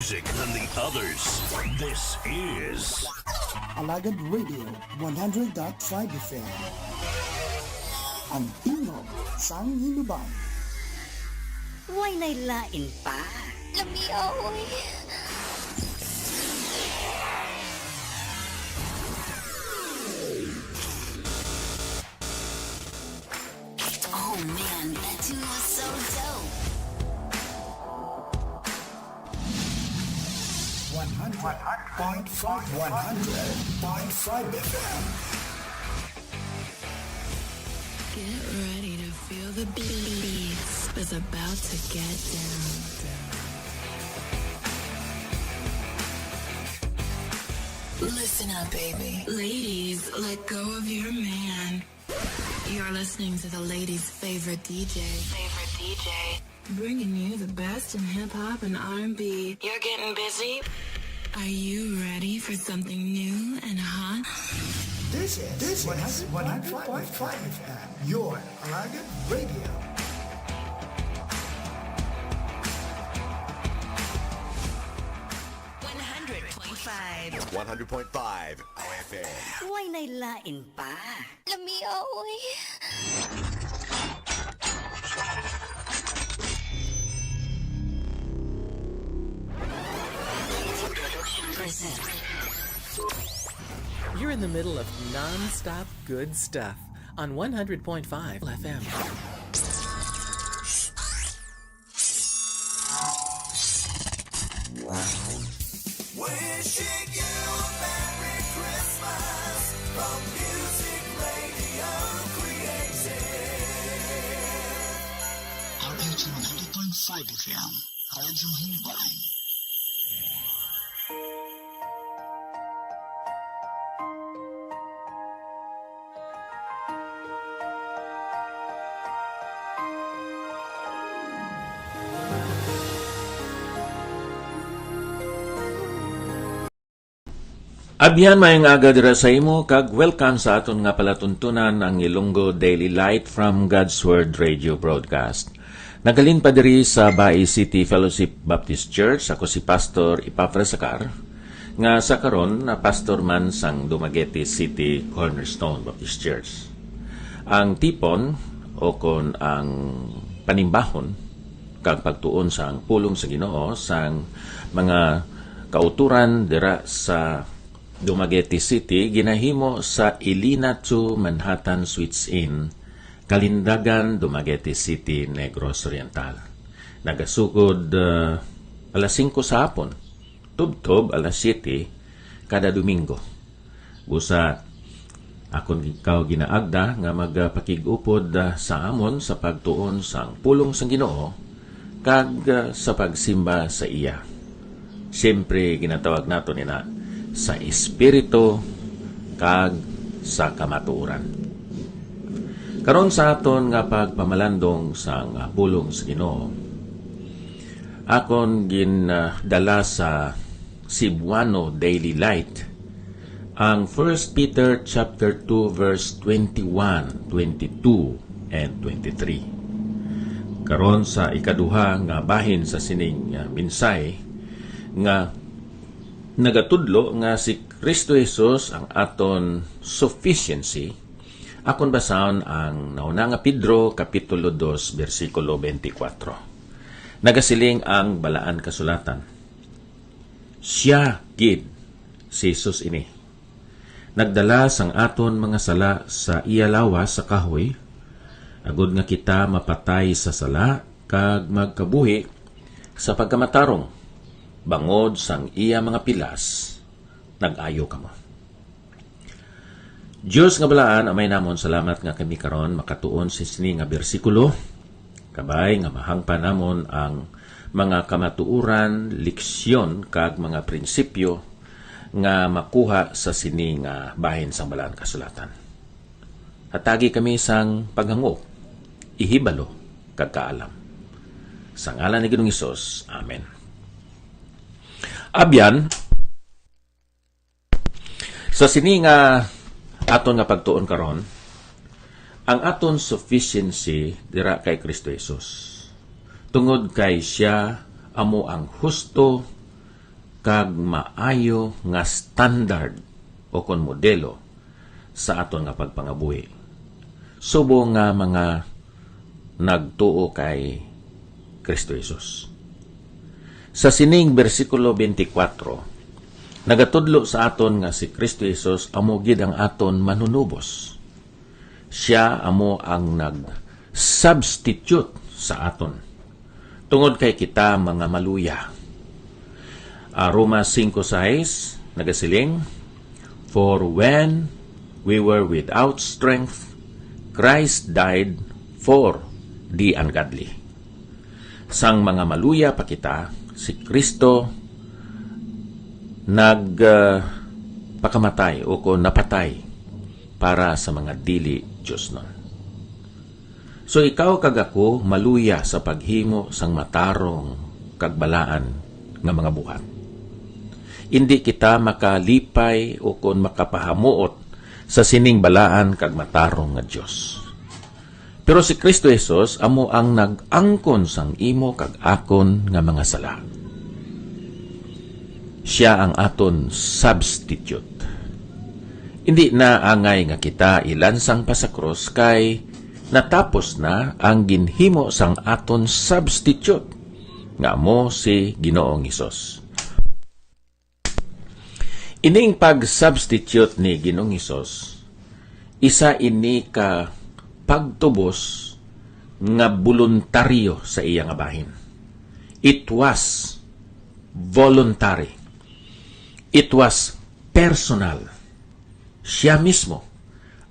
Music than the others. This is Alagad Radio 100.5 FM. Ang tingog sang hinubang. Huwag nailain pa. Lamiaw eh. Oh man, that tune was so dope. 100.5 FM. Get ready to feel the beats. It's about to get down. Listen up, baby. Ladies, let go of your man. You're listening to the ladies' favorite DJ. Bringing you the best in hip-hop and R&B. You're getting busy? Are you ready for something new and hot? This is 100.5 FM. Your Alagad Radio. Five. 100.5 OFM. Huwag nailain pa. Lamiaw eh. Present. You're in the middle of non-stop good stuff on 100.5 FM. Wishing you a Merry Christmas from Music Radio Creative. RH 100.5 FM. Radyo Hinubang. Abyan mayong aga dira sa imo kag welcome sa aton nga palatuntunan ang Ilonggo Daily Light from God's Word Radio Broadcast. Nagalin pa diri sa Bai City Fellowship Baptist Church ako si Pastor Ipafrasacar nga sa karon na pastor man sang Dumaguete City Cornerstone Baptist Church. Ang tipon o kon ang panimbahon kag pagtuon sang pulong sa Ginoo sang mga kauturan dira sa Dumaguete City ginahimo sa Ilina 2 Manhattan Suites Inn, Kalindagan, Dumaguete City, Negros Oriental. Nagasugod alas 5 sa hapon, tubtob alas 7 kada Domingo. Busa akon ikaw ginaagda nga magpakigupod sa amon sa pagtuon sang pulong sang Ginoo kag sa pagsimba sa iya. Siyempre ginatawag nato nina sa espiritu kag sa kamatuoran. Karon sa aton nga pagpamalandong sang pulong sa Ginoo, akon ginadala sa Cebuano Daily Light ang 1 Peter chapter 2 verse 21, 22 and 23. Karon sa ikaduha nga bahin sa sining minsay nga nagatudlo nga si Kristo Jesus ang aton sufficiency, akon basahon ang nauna nga Pedro kapitulo 2 bersikulo 24. Nagasiling ang balaan kasulatan. Siya gid si Jesus ini. Nagdala sang aton mga sala sa iya lawas sa kahoy, agud nga kita mapatay sa sala kag magkabuhi sa pagkamatarong. Bangod sang iya mga pilas, nag-ayo kamo. Diyos nga balaan, amay namon salamat nga kami karon makatuon sa sini nga bersikulo, kabay nga mahangpa namon ang mga kamatuuran, leksyon, kag mga prinsipyo nga makuha sa sini nga bahin sang balaan kasulatan. Hatagi kami sang paghango, ihibalo, kag kaalam. Sa ngalan ni Ginoong Hesus, Amen. Abyan, sa sini nga aton nga pagtuon karon, ang aton sufficiency dira kay Kristo Jesus. Tungod kay siya amo ang husto kag maayo nga standard o kon modelo sa aton nga pagpangabuhi. Subo nga mga nagtuo kay Kristo Jesus. Sa sining bersikulo 24, nagatudlo sa aton nga si Kristo Jesus amo gid ang aton manunubos. Siya amo ang nag-substitute sa aton. Tungod kay kita mga maluya. Roma 5:6 nagasiling, "For when we were without strength, Christ died for the ungodly." Sang mga maluya pa kita, si Kristo nagpakamatay o kung napatay para sa mga dili Diyos nun. So ikaw kag ako maluya sa paghimo sang matarong kagbalaan nga mga buhat. Hindi kita makalipay o kung makapahamuot sa sining balaan kag matarong nga Diyos. Pero si Kristo Jesus amo ang nag-angkon sang imo kag akon nga mga sala. Siya ang aton substitute. Hindi na angay nga kita ilansang pa sa krus kay natapos na ang ginhimo sang aton substitute nga amo si Ginoong Hesus. Ining pag-substitute ni Ginoong Hesus, isa ini ka pagtubos nga voluntaryo sa iya nga bahin. It was voluntary. It was personal. Siya mismo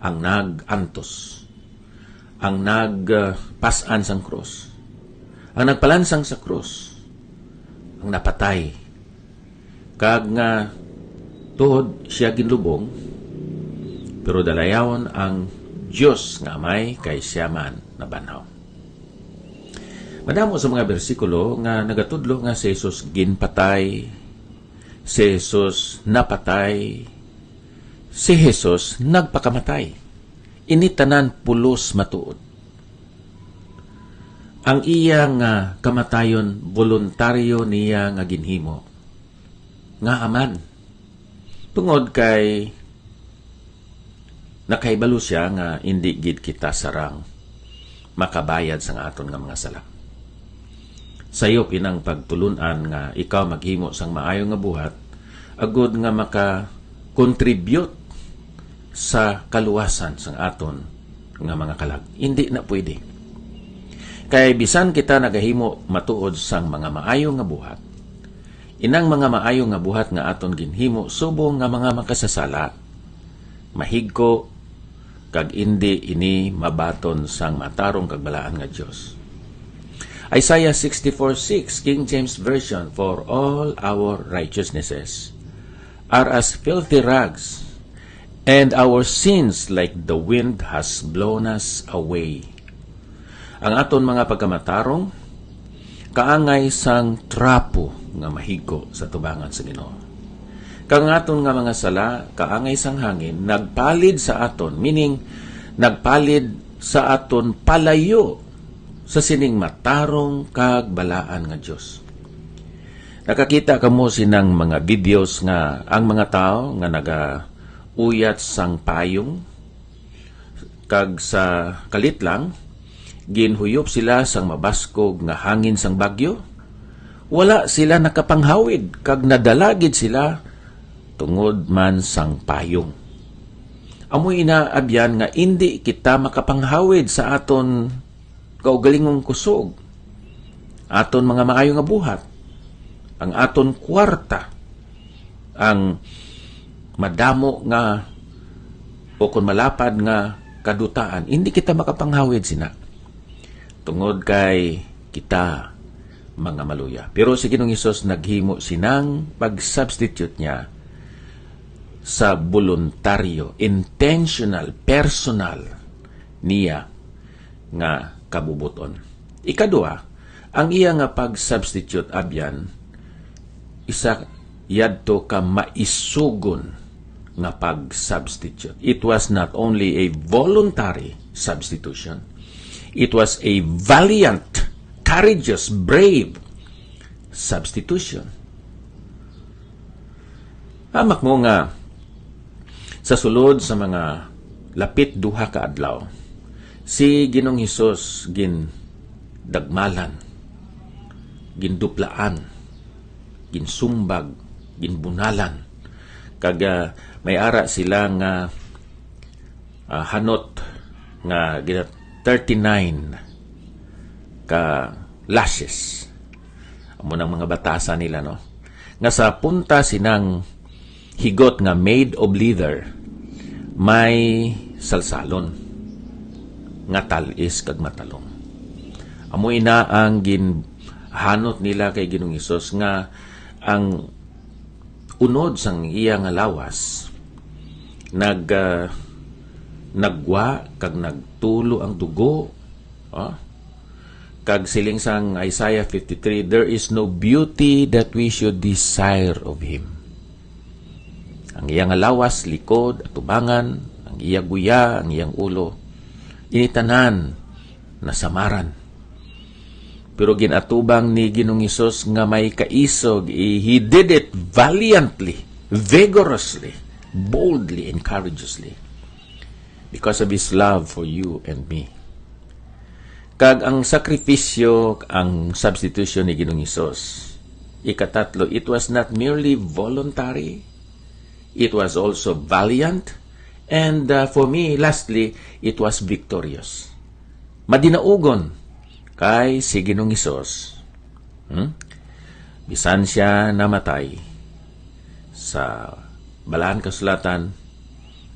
ang nag-antos, ang nagpasan sang krus, ang nagpalansang sa krus, ang napatay. Kag nga tuhod siya ginlubong, pero dalayawon ang Diyos nga may kay siya man nabanhaw. Madamo sa mga bersikulo nga nagatudlo nga si Jesus ginpatay, si Jesus napatay, si Jesus nagpakamatay. Ini tanan pulos matuod. Ang iya nga kamatayon voluntaryo niya nga ginhimo. Nga aman. Tungod kay nakaibalo siya nga hindi gid kita sarang makabayad sa aton nga mga sala. Sayo pinang pagtulunan nga ikaw maghimo sang maayo nga buhat agud nga maka-contribute sa kaluwasan sang aton nga mga kalag. Hindi na pwede. Kay bisan kita nagahimo matuod sang mga maayo nga buhat, inang mga maayo nga buhat nga aton ginhimo subong nga mga makasasala, mahigko kag indi ini mabaton sang matarong kagbalaan nga Dios. Isaiah 64:6 King James Version, "For all our righteousnesses are as filthy rags, and our sins like the wind has blown us away." Ang aton mga pagkamatarong kaangay sang trapo nga mahigko sa tubangan sa Ginoo. Kang aton nga mga sala kaangay sang hangin nagpalid sa aton, meaning nagpalid sa aton palayo sa sining matarong kag balaan nga Dios. Nakakita kamo sinang mga videos nga ang mga tao nga nagauyat sang payong kag sa kalit lang ginhuyop sila sang mabaskog nga hangin sang bagyo. Wala sila nakapanghawid kag nadalagid sila tungod man sang payong. Amoy inaabyan nga indi kita makapanghawid sa aton kaugalingong kusog, aton mga maayo nga buhat, ang aton kwarta, ang madamo nga o kung malapad nga kadutaan, hindi kita makapanghawid sina. Tungod kay kita mga maluya. Pero si Ginoong Hesus naghimo sinang pag-substitute niya sa voluntaryo, intentional, personal niya nga kabubuton. Ikadua, ang iya nga pag-substitute abyan isa yadto ka maisugon nga pag-substitute. It was not only a voluntary substitution, it was a valiant, courageous, brave substitution. Hamak mo nga sa sulod sa mga lapit duha ka adlaw, si Ginoong Hesus gin dagmalan, ginduplaan, ginsumbag, ginbunalan, kag may ara sila nga hanot nga 39 ka lashes amo ng mga batasan nila, no, nga sa punta sinang higot nga made of leather, may salsalon nga talis kag matalong. Amo ina ang ginhanot nila kay Ginoong Hesus nga ang unod sang iya nga lawas nagwa kag nagtulo ang dugo, kag siling sang Isaiah 53, there is no beauty that we should desire of him. Ang iyang lawas, likod, at tubangan, ang iyang guya, ang iyang ulo, initanan, nasamaran. Pero ginatubang ni Ginoong Hesus nga may kaisog, he did it valiantly, vigorously, boldly, and courageously, because of his love for you and me. Kag ang sakripisyo, ang substitution ni Ginoong Hesus, ikatatlo, it was not merely voluntary, it was also valiant, and for me, lastly, it was victorious. Madinaugon kay si Ginoong Hesus, bisan siya namatay sa Balaan Kasulatan,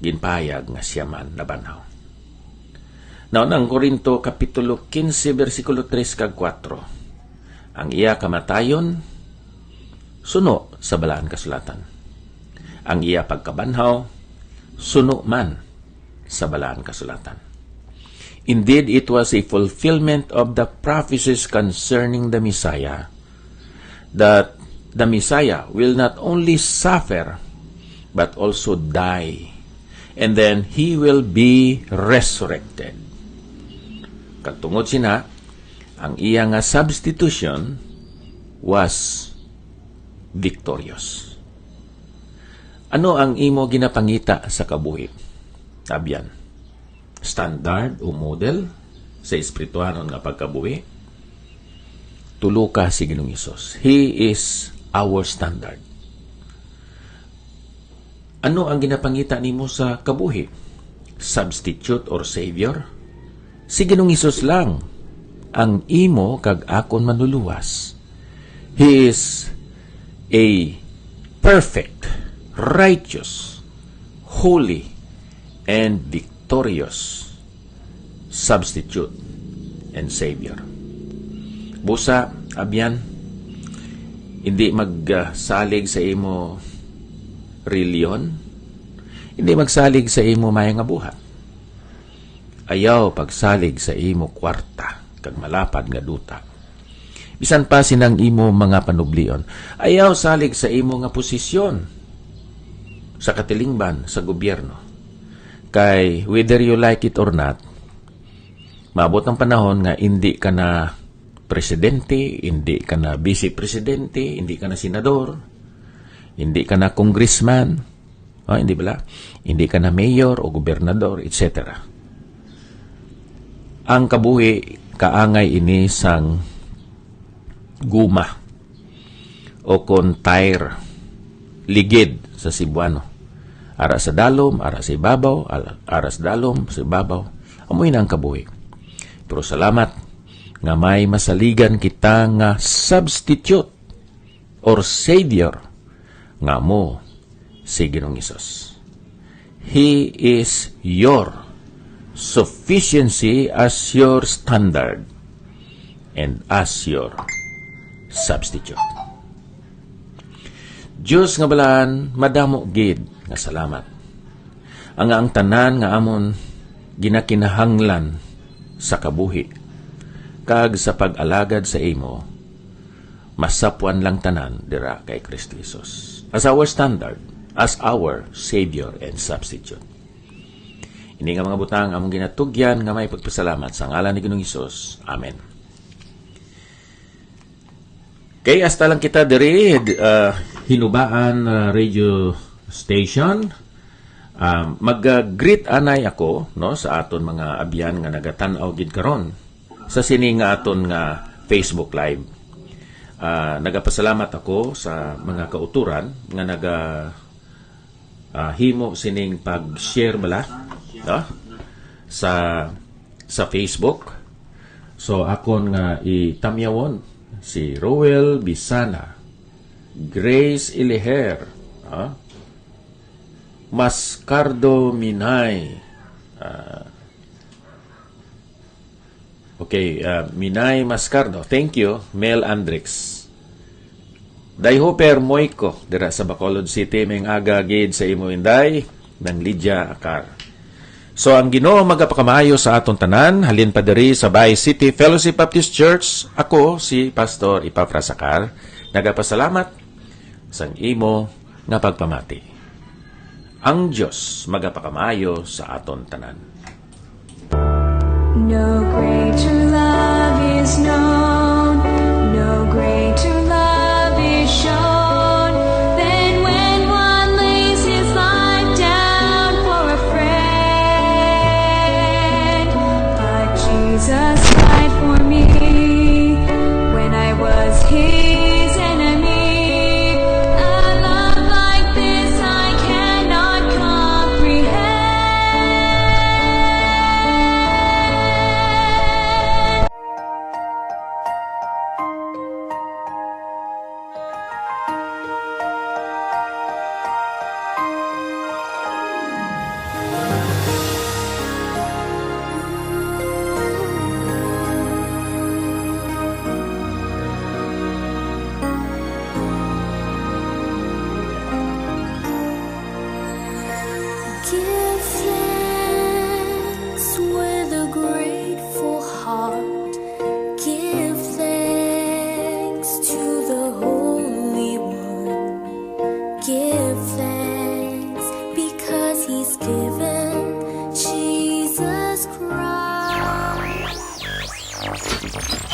ginpahayag nga siya man nabanhaw. Naon ang Korinto kapitulo 15 versikulo 3 kag 4. Ang iya kamatayon suno sa Balaan Kasulatan. Ang iya pagkabanhaw suno man sa Balaan Kasulatan. Indeed, it was a fulfillment of the prophecies concerning the Messiah, that the Messiah will not only suffer but also die, and then he will be resurrected. Katungod sina, ang iya nga substitution was victorious. Ano ang imo ginapangita sa kabuhi? Abyan, standard o model sa espirituhanon nga pagkabuhi? Tulo ka si Ginoong Hesus. He is our standard. Ano ang ginapangita nimo sa kabuhi? Substitute or savior? Si Ginoong Hesus lang ang imo kag akon manluluwas. He is a perfect, righteous, holy, and victorious substitute and savior. Busa, abyan, hindi magsalig sa imo reliyon, hindi magsalig sa imo mayang nga buhat. Ayaw pagsalig sa imo kwarta kag malapad nga duta. Bisan pa sinang imo mga panublion, ayaw salig sa imo nga posisyon sa katilingban sa gobyerno. Kay whether you like it or not, maabot ang panahon nga hindi ka na presidente, hindi ka na vice-presidente, hindi ka na senador, hindi ka na congressman, hindi ba? Hindi ka na mayor o gobernador, etc. Ang kabuhi, kaangay ini sang guma o kon tire, ligid sa Cebuano. Ara sa dalom, ara sa ibabaw, ara sa dalom, sa ibabaw. Amoy na ang kabuhi. Pero salamat nga may masaligan kita nga substitute or savior nga mo si Ginoong Hesus. He is your sufficiency as your standard and as your substitute. Diyos nga balaan, madamo gid nga salamat. Ang tanan nga amon ginakinahanglan sa kabuhi, kag sa pag-alagad sa imo, masapuan lang tanan dira kay Kristo Jesus as our standard, as our Savior and substitute. Ini nga mga butang among ginatugyan nga may pagpasalamat sa ngalan ni Ginoong Hesus. Amen. Okay, hasta lang kita diri hinubaan radio station. Mag-greet anay ako no sa aton mga abyan nga nagatan-aw gid karon sa sini nga aton nga Facebook Live. Nagapasalamat ako sa mga kauturan nga himo sining pag-share bala no? sa Facebook. So akon nga itamyawon si Roel Bisana, Grace Iliher, Mascardo Minay. Minay Mascardo. Thank you, Mel Andrix. Dayhoper Moiko, dira sa Bacolod City, may aga gid sa imo inday, ng Lydia Akar. So, ang Ginoo magapakamayo sa aton tanan, halin pa diri sa Bay City Fellowship Baptist Church. Ako, si Pastor Epafras Akar, nagapasalamat sang imo nga pagpamati. Ang Diyos magapakamayo sa aton tanan. No greater love is known, no greater love is shown than when one lays his life down for a friend. But Jesus died for me when I was his enemy. A love like this I cannot comprehend. Give thanks with a grateful heart. Give thanks to the Holy One. Give thanks because He's given